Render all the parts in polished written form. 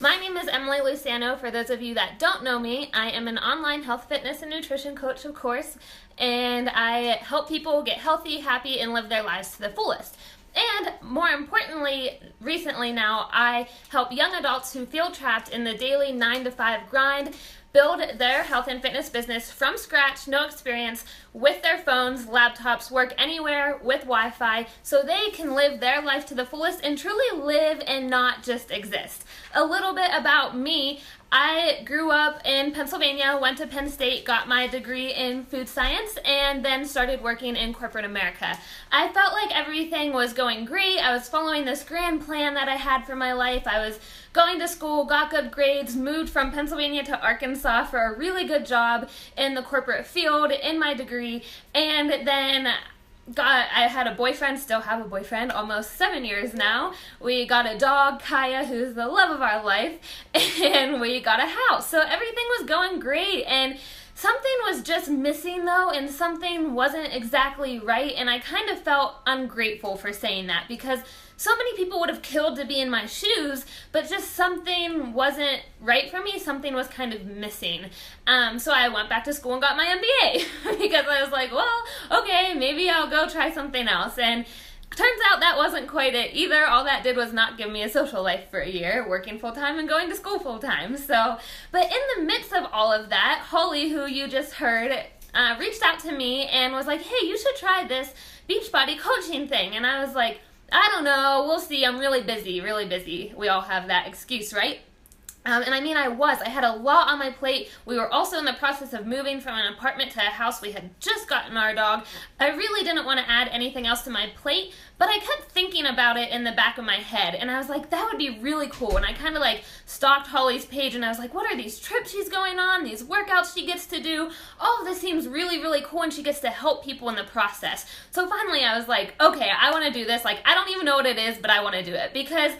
My name is Emily Luciano. For those of you that don't know me, I am an online health, fitness, and nutrition coach, of course, and I help people get healthy, happy, and live their lives to the fullest. And more importantly, recently now, I help young adults who feel trapped in the daily 9-to-5 grind build their health and fitness business from scratch, no experience, with their phones, laptops, work anywhere with Wi-Fi, so they can live their life to the fullest and truly live and not just exist. A little bit about me. I grew up in Pennsylvania, went to Penn State, got my degree in food science, and then started working in corporate America. I felt like everything was going great. I was following this grand plan that I had for my life. I was going to school, got good grades, moved from Pennsylvania to Arkansas for a really good job in the corporate field in my degree, and then I had a boyfriend, still have a boyfriend, almost 7 years now. We got a dog, Kaya, who's the love of our life, and we got a house. So everything was going great, and something was just missing though, and something wasn't exactly right, and I kind of felt ungrateful for saying that because so many people would have killed to be in my shoes, but just something wasn't right for me. Something was kind of missing. So I went back to school and got my MBA because I was like, well, okay, maybe I'll go try something else. And turns out that wasn't quite it either. All that did was not give me a social life for a year, working full-time and going to school full-time. But in the midst of all of that, Holly, who you just heard, reached out to me and was like, hey, you should try this Beachbody coaching thing. And I was like, I don't know, we'll see, I'm really busy, really busy. We all have that excuse, right? And I mean, I had a lot on my plate. We were also in the process of moving from an apartment to a house. We had just gotten our dog. I really didn't want to add anything else to my plate, but I kept thinking about it in the back of my head, and I was like, that would be really cool. And I kind of like stalked Holly's page, and I was like, what are these trips she's going on, these workouts she gets to do? All of this seems really, really cool, and she gets to help people in the process. So finally I was like, okay, I want to do this. Like, I don't even know what it is, but I want to do it because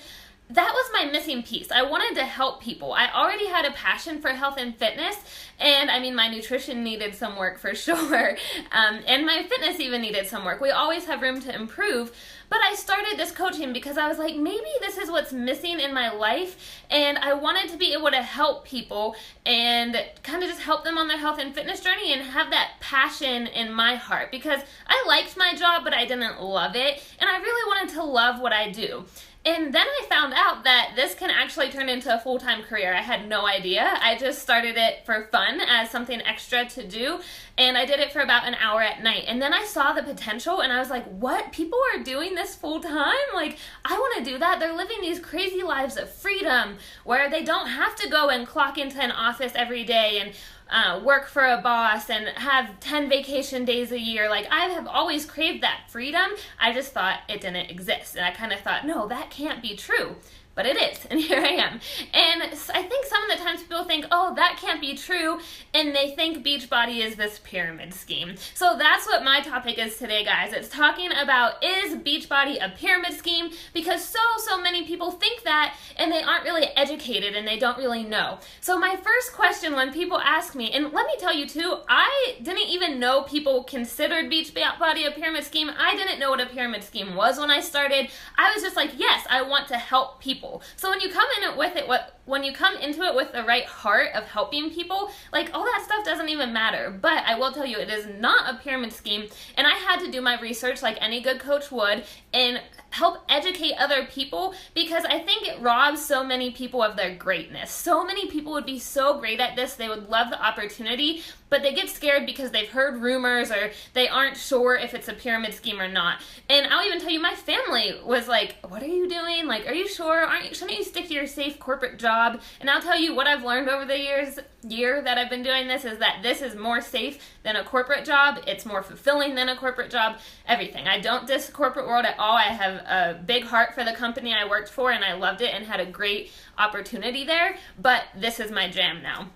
that was my missing piece. I wanted to help people. I already had a passion for health and fitness, and I mean, my nutrition needed some work for sure, and my fitness even needed some work. We always have room to improve, but I started this coaching because I was like, maybe this is what's missing in my life, and I wanted to be able to help people and kind of just help them on their health and fitness journey and have that passion in my heart because I liked my job, but I didn't love it, and I really wanted to love what I do. And then I found out that this can actually turn into a full-time career. I had no idea. I just started it for fun as something extra to do, and I did it for about an hour at night. And then I saw the potential, and I was like, what? People are doing this full-time? Like, I want to do that. They're living these crazy lives of freedom where they don't have to go and clock into an office every day and work for a boss and have 10 vacation days a year. Like, I have always craved that freedom. I just thought it didn't exist. And I kind of thought, no, that can't be true. But it is, and here I am. And I think some of the times people think, oh, that can't be true, and they think Beachbody is this pyramid scheme. So that's what my topic is today, guys. It's talking about, is Beachbody a pyramid scheme? Because so many people think that, and they aren't really educated, and they don't really know. So my first question when people ask me, and let me tell you too, I didn't even know people considered Beachbody a pyramid scheme. I didn't know what a pyramid scheme was when I started. I was just like, yes, I want to help people. So when you come into it with the right heart of helping people, like, all that stuff doesn't even matter. But I will tell you, it is not a pyramid scheme, and I had to do my research like any good coach would and help educate other people because I think it robs so many people of their greatness. So many people would be so great at this, they would love the opportunity, but they get scared because they've heard rumors or they aren't sure if it's a pyramid scheme or not. And I'll even tell you, my family was like, what are you doing? Like, are you sure? Shouldn't you stick to your safe corporate job? And I'll tell you what I've learned over the year that I've been doing this is that this is more safe than a corporate job. It's more fulfilling than a corporate job. Everything. I don't diss the corporate world at all. I have a big heart for the company I worked for, and I loved it and had a great opportunity there, but this is my jam now.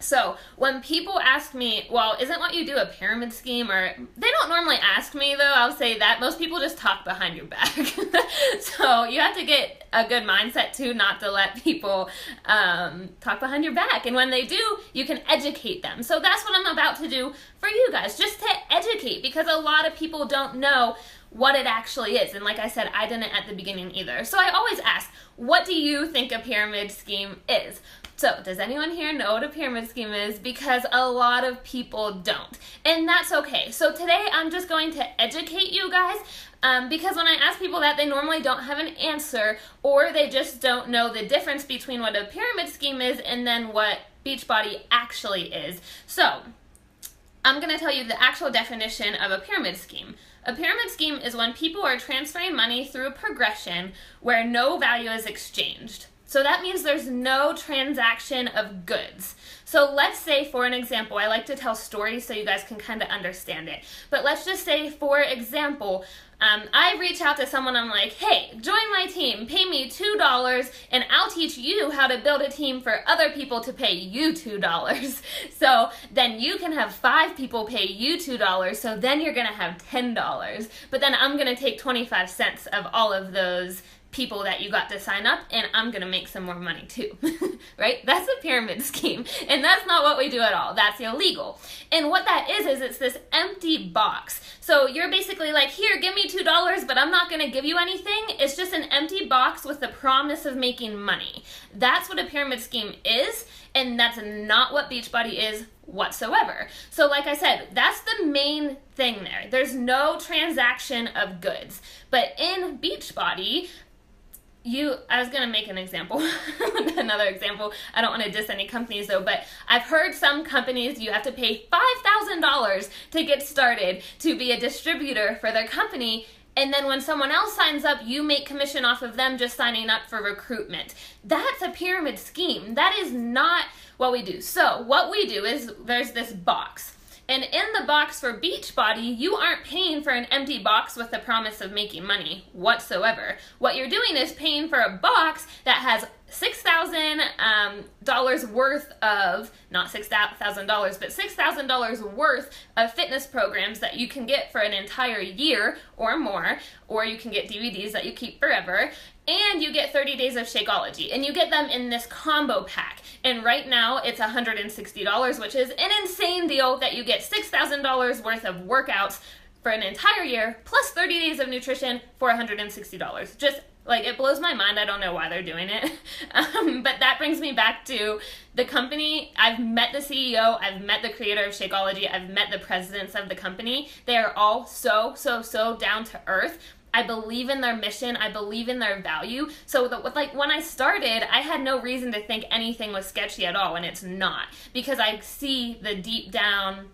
So when people ask me, well, isn't what you do a pyramid scheme? Or they don't normally ask me, though, I'll say that. Most people just talk behind your back. So you have to get a good mindset, too, not to let people talk behind your back. And when they do, you can educate them. So that's what I'm about to do for you guys, just to educate, because a lot of people don't know what it actually is. And like I said, I didn't at the beginning either. So I always ask, what do you think a pyramid scheme is? So does anyone here know what a pyramid scheme is? Because a lot of people don't. And that's okay. So today I'm just going to educate you guys because when I ask people that, they normally don't have an answer, or they just don't know the difference between what a pyramid scheme is and then what Beachbody actually is. So I'm going to tell you the actual definition of a pyramid scheme. A pyramid scheme is when people are transferring money through a progression where no value is exchanged. So that means there's no transaction of goods. So let's say, for an example, I like to tell stories so you guys can kind of understand it. But let's just say, for example, I reach out to someone, I'm like, hey, join my team, pay me $2, and I'll teach you how to build a team for other people to pay you $2. So then you can have 5 people pay you $2, so then you're going to have $10. But then I'm going to take 25 cents of all of those people that you got to sign up, and I'm gonna make some more money too. Right? That's a pyramid scheme, and that's not what we do at all. That's illegal. And what that is it's this empty box. So you're basically like, here, give me $2, but I'm not gonna give you anything. It's just an empty box with the promise of making money. That's what a pyramid scheme is, and that's not what Beachbody is whatsoever. So like I said, that's the main thing there. There's no transaction of goods. But in Beachbody, I was going to make an example, another example. I don't want to diss any companies though, but I've heard some companies, you have to pay $5,000 to get started to be a distributor for their company. And then when someone else signs up, you make commission off of them just signing up for recruitment. That's a pyramid scheme. That is not what we do. So what we do is there's this box. And in the box for Beachbody, you aren't paying for an empty box with the promise of making money whatsoever. What you're doing is paying for a box that has $6,000 worth of, not $6,000, but $6,000 worth of fitness programs that you can get for an entire year or more, or you can get DVDs that you keep forever, and you get 30 days of Shakeology, and you get them in this combo pack. And right now it's $160, which is an insane deal that you get $6,000 worth of workouts for an entire year, plus 30 days of nutrition for $160. Just like, it blows my mind. I don't know why they're doing it. But that brings me back to the company. I've met the CEO, I've met the creator of Shakeology, I've met the presidents of the company. They are all so down to earth. I believe in their mission, I believe in their value. So when I started, I had no reason to think anything was sketchy at all, and it's not. Because I see the deep down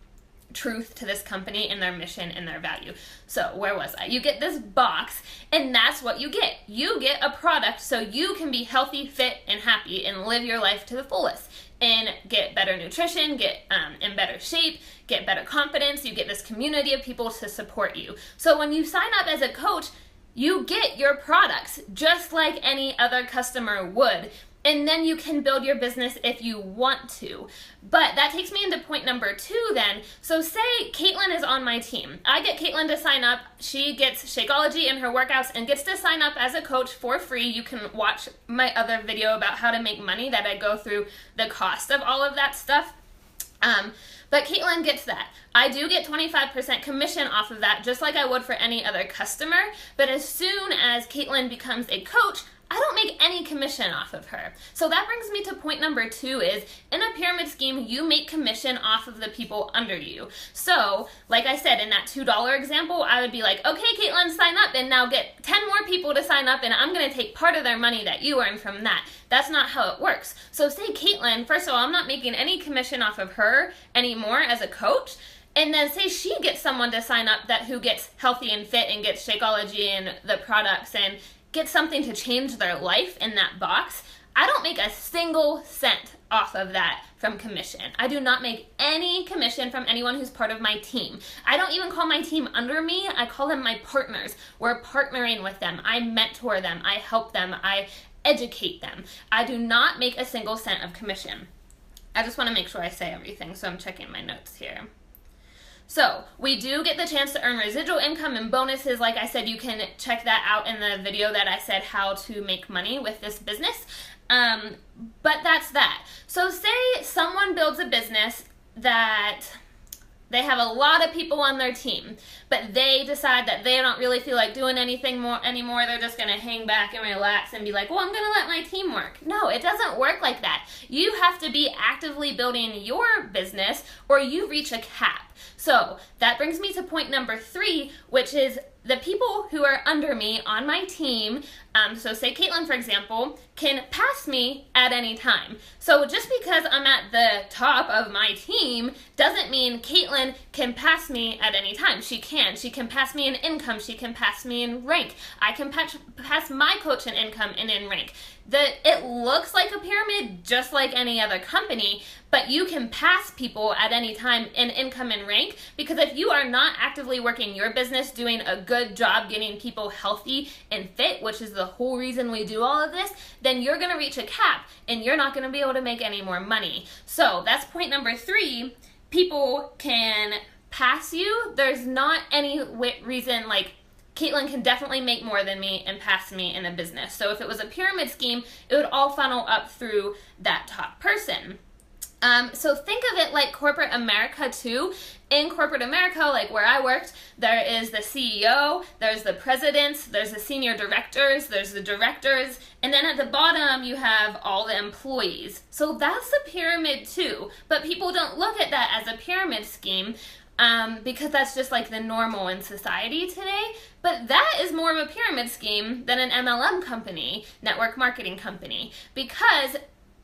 truth to this company and their mission and their value. So where was I? You get this box, and that's what you get. You get a product so you can be healthy, fit, and happy and live your life to the fullest and get better nutrition, get in better shape, get better confidence. You get this community of people to support you. So when you sign up as a coach, you get your products just like any other customer would. And then you can build your business if you want to. But that takes me into point number 2 then. So say Caitlin is on my team. I get Caitlin to sign up. She gets Shakeology in her workouts and gets to sign up as a coach for free. You can watch my other video about how to make money that I go through the cost of all of that stuff. But Caitlin gets that. I do get 25% commission off of that, just like I would for any other customer. But as soon as Caitlin becomes a coach, I don't make any commission off of her. So that brings me to point number 2 is, in a pyramid scheme, you make commission off of the people under you. So, like I said, in that $2 example, I would be like, okay, Caitlin, sign up, and now get 10 more people to sign up, and I'm gonna take part of their money that you earn from that. That's not how it works. So say Caitlin, first of all, I'm not making any commission off of her anymore as a coach. And then say she gets someone to sign up who gets healthy and fit and gets Shakeology and the products and get something to change their life in that box. I don't make a single cent off of that from commission. I do not make any commission from anyone who's part of my team. I don't even call my team under me. I call them my partners. We're partnering with them. I mentor them. I help them. I educate them. I do not make a single cent of commission. I just want to make sure I say everything, so I'm checking my notes here. So we do get the chance to earn residual income and bonuses. Like I said, you can check that out in the video that I said how to make money with this business. But that's that. So say someone builds a business that They have a lot of people on their team, but they decide that they don't really feel like doing anything anymore. They're just going to hang back and relax and be like, well, I'm going to let my team work. No, it doesn't work like that. You have to be actively building your business or you reach a cap. So that brings me to point number 3, which is the people who are under me on my team, so say Caitlin, for example, can pass me at any time. So just because I'm at the top of my team doesn't mean Caitlin can pass me at any time. She can. She can pass me in income. She can pass me in rank. I can pass my coach in income and in rank. It looks like a pyramid just like any other company, but you can pass people at any time in income and rank, because if you are not actively working your business, doing a good job getting people healthy and fit, which is the whole reason we do all of this, then you're going to reach a cap and you're not going to be able to make any more money. So that's point number 3. People can pass you. There's not any reason, like, Caitlin can definitely make more than me and pass me in a business. So if it was a pyramid scheme, it would all funnel up through that top person. So think of it like corporate America too. In corporate America, like where I worked, there is the CEO, there's the presidents, there's the senior directors, there's the directors, and then at the bottom you have all the employees. So that's a pyramid too, but people don't look at that as a pyramid scheme because that's just like the normal in society today. But that is more of a pyramid scheme than an MLM company, network marketing company, because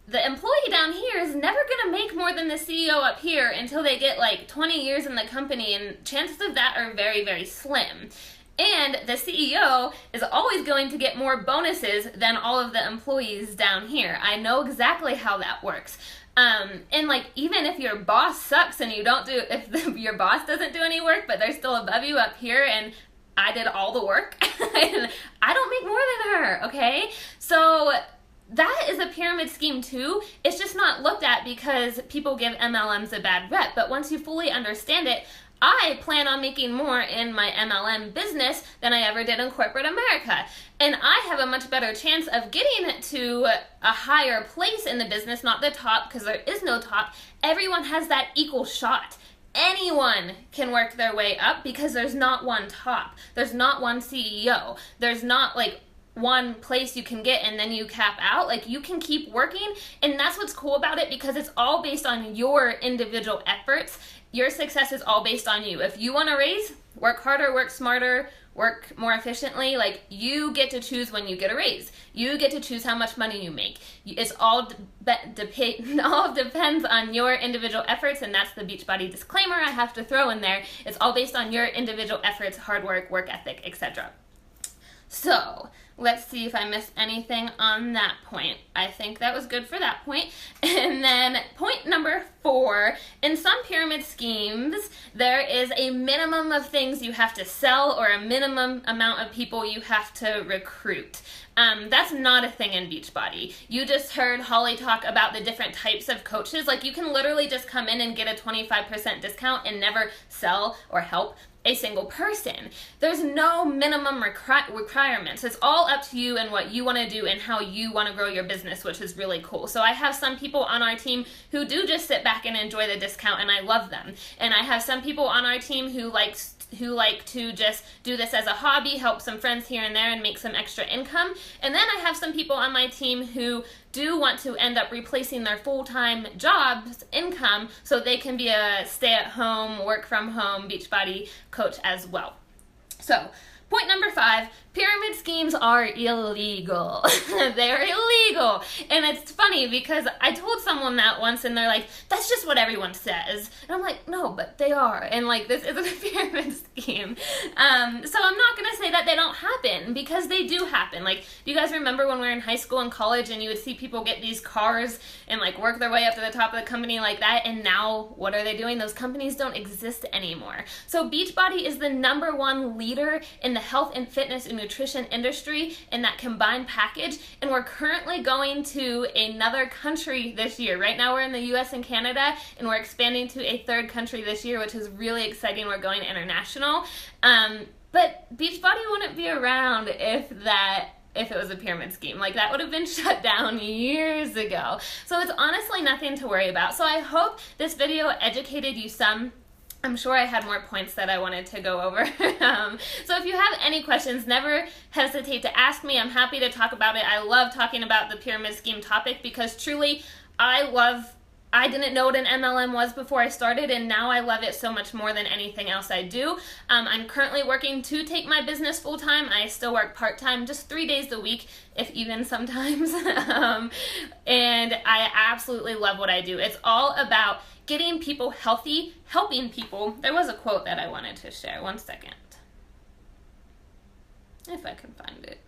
the employee down here is never going to make more than the CEO up here until they get like 20 years in the company, and chances of that are very, very slim. And the CEO is always going to get more bonuses than all of the employees down here. I know exactly how that works. And like, even if your boss sucks and you don't do, if your boss doesn't do any work, but they're still above you up here and I did all the work, and I don't make more than her, okay? So that is a pyramid scheme too. It's just not looked at because people give MLMs a bad rep. But once you fully understand it, I plan on making more in my MLM business than I ever did in corporate America. And I have a much better chance of getting to a higher place in the business, not the top, because there is no top. Everyone has that equal shot. Anyone can work their way up because there's not one top. There's not one CEO. There's not like one place you can get and then you cap out. Like, you can keep working, and that's what's cool about it, because it's all based on your individual efforts. Your success is all based on you. If you want to raise, work harder, work smarter, work more efficiently. Like, you get to choose when you get a raise. You get to choose how much money you make. It's all depends on your individual efforts, and that's the Beachbody disclaimer I have to throw in there. It's all based on your individual efforts, hard work, work ethic, etc. So let's see if I missed anything on that point. I think that was good for that point. And then point number 4, in some pyramid schemes, there is a minimum of things you have to sell or a minimum amount of people you have to recruit. That's not a thing in Beachbody. You just heard Holly talk about the different types of coaches. Like, you can literally just come in and get a 25% discount and never sell or help a single person. There's no minimum requirements. It's all up to you and what you want to do and how you want to grow your business, which is really cool. So I have some people on our team who do just sit back and enjoy the discount, and I love them. And I have some people on our team who like to just do this as a hobby, help some friends here and there, and make some extra income. And then I have some people on my team who do want to end up replacing their full-time jobs income so they can be a stay-at-home, work-from-home Beachbody coach as well. So point number 5, pyramid schemes are illegal. They're illegal. And it's funny because I told someone that once and they're like, that's just what everyone says. And I'm like, no, but they are. And like, this isn't a pyramid scheme. So I'm not going to say that they don't happen, because they do happen. Like, do you guys remember when we were in high school and college and you would see people get these cars and like work their way up to the top of the company like that? And now what are they doing? Those companies don't exist anymore. So Beachbody is the #1 leader in the health and fitness and nutrition industry in that combined package, and we're currently going to another country this year. Right now we're in the US and Canada, and we're expanding to a 3rd country this year, which is really exciting. We're going international. But Beachbody wouldn't be around if it was a pyramid scheme. Like, that would have been shut down years ago. So it's honestly nothing to worry about. So I hope this video educated you some I'm sure I had more points that I wanted to go over. So if you have any questions, never hesitate to ask me. I'm happy to talk about it. I love talking about the pyramid scheme topic because truly I didn't know what an MLM was before I started, and now I love it so much more than anything else I do. I'm currently working to take my business full-time. I still work part-time, just 3 days a week, if even sometimes. And I absolutely love what I do. It's all about getting people healthy, helping people. There was a quote that I wanted to share. One second. If I can find it.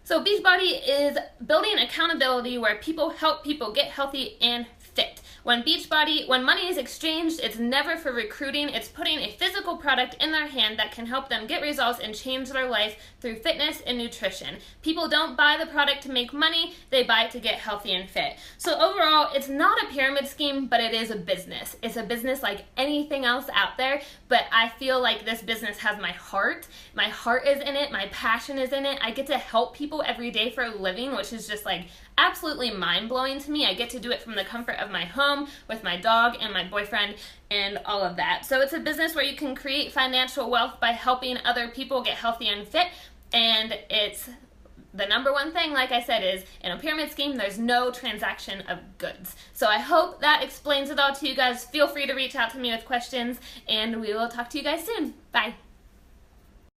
So Beachbody is building accountability where people help people get healthy and fit. When money is exchanged, it's never for recruiting. It's putting a physical product in their hand that can help them get results and change their life through fitness and nutrition. People don't buy the product to make money, they buy it to get healthy and fit. So overall, it's not a pyramid scheme, but it is a business. It's a business like anything else out there, but I feel like this business has my heart. My heart is in it, my passion is in it. I get to help people every day for a living, which is just like absolutely mind-blowing to me. I get to do it from the comfort of my home with my dog and my boyfriend and all of that. So it's a business where you can create financial wealth by helping other people get healthy and fit, and it's the number one thing, like I said, is in a pyramid scheme, there's no transaction of goods. So I hope that explains it all to you guys. Feel free to reach out to me with questions, and we will talk to you guys soon. Bye.